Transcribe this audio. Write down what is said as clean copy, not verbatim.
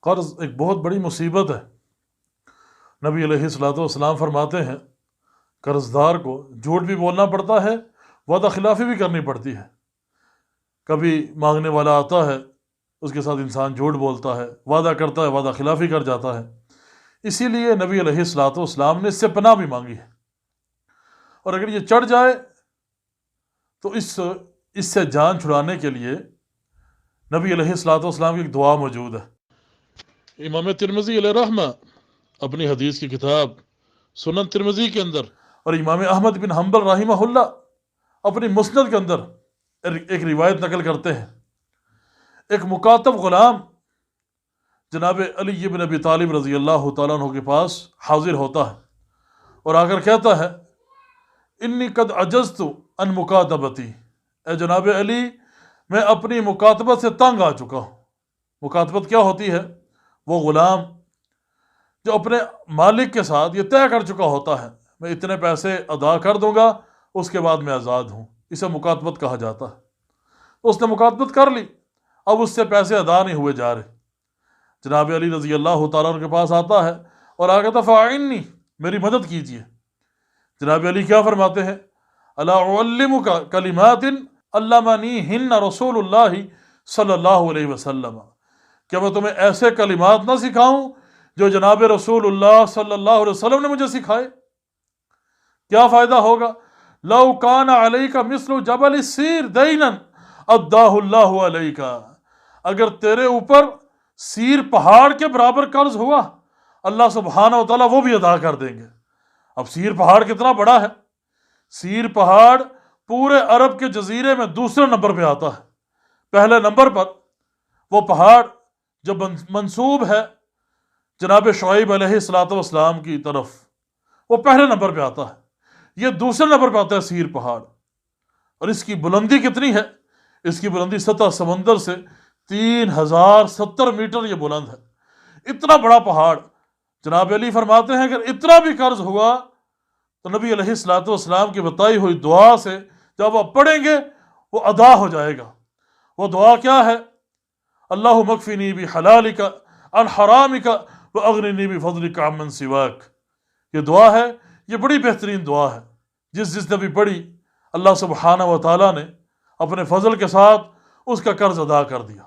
قرض ایک بہت بڑی مصیبت ہے۔ نبی علیہ الصلوۃ والسلام فرماتے ہیں قرض دار کو جھوٹ بھی بولنا پڑتا ہے، وعدہ خلافی بھی کرنی پڑتی ہے۔ کبھی مانگنے والا آتا ہے، اس کے ساتھ انسان جھوٹ بولتا ہے، وعدہ کرتا ہے، وعدہ خلافی کر جاتا ہے۔ اسی لیے نبی علیہ الصلوۃ والسلام نے اس سے پناہ بھی مانگی ہے، اور اگر یہ چڑھ جائے تو اس سے جان چھڑانے کے لیے نبی علیہ الصلوۃ والسلام کی ایک دعا موجود ہے۔ امام ترمذی علیہ رحمہ اپنی حدیث کی کتاب سنن ترمذی کے اندر، اور امام احمد بن حنبل رحمہ اللہ اپنی مسند کے اندر ایک روایت نقل کرتے ہیں۔ ایک مکاتب غلام جناب علی بن ابی طالب رضی اللہ تعالیٰ عنہ کے پاس حاضر ہوتا ہے اور آ کر کہتا ہے انی قد عجزت عن مکاتبتی، اے جناب علی میں اپنی مکاتبت سے تنگ آ چکا ہوں۔ مکاتبت کیا ہوتی ہے؟ وہ غلام جو اپنے مالک کے ساتھ یہ طے کر چکا ہوتا ہے میں اتنے پیسے ادا کر دوں گا، اس کے بعد میں آزاد ہوں، اسے مکاتبت کہا جاتا ہے۔ اس نے مکاتبت کر لی، اب اس سے پیسے ادا نہیں ہوئے جا رہے۔ جناب علی رضی اللہ تعالیٰ عنہ کے پاس آتا ہے اور آ کہتا فاعنی، میری مدد کیجیے۔ جناب علی کیا فرماتے ہیں؟ الا اعلمک کلمات علمنیہن رسول اللہ صلی اللہ علیہ وسلم، کیا میں تمہیں ایسے کلمات نہ سکھاؤں جو جناب رسول اللہ صلی اللہ علیہ وسلم نے مجھے سکھائے؟ کیا فائدہ ہوگا؟ لو کان علیک مثل جبل السیر دینا اداہ اللہ علیک، اگر تیرے اوپر سیر پہاڑ کے برابر قرض ہوا اللہ سبحانہ و تعالیٰ وہ بھی ادا کر دیں گے۔ اب سیر پہاڑ کتنا بڑا ہے؟ سیر پہاڑ پورے عرب کے جزیرے میں دوسرے نمبر پہ آتا ہے۔ پہلے نمبر پر وہ پہاڑ جو منسوب ہے جناب شعیب علیہ الصلوۃ والسلام کی طرف، وہ پہلے نمبر پہ آتا ہے۔ یہ دوسرے نمبر پہ آتا ہے سیر پہاڑ، اور اس کی بلندی کتنی ہے؟ اس کی بلندی سطح سمندر سے 3070 میٹر یہ بلند ہے۔ اتنا بڑا پہاڑ، جناب علی فرماتے ہیں اگر اتنا بھی قرض ہوا تو نبی علیہ الصلوۃ والسلام کی بتائی ہوئی دعا سے جب آپ پڑھیں گے وہ ادا ہو جائے گا۔ وہ دعا کیا ہے؟ اللہم اکفنی بحلالک عن حرامک واغننی بفضلک عمن سواک۔ یہ دعا ہے، یہ بڑی بہترین دعا ہے، جس نے بھی پڑھی اللہ سبحانہ و تعالیٰ نے اپنے فضل کے ساتھ اس کا قرض ادا کر دیا۔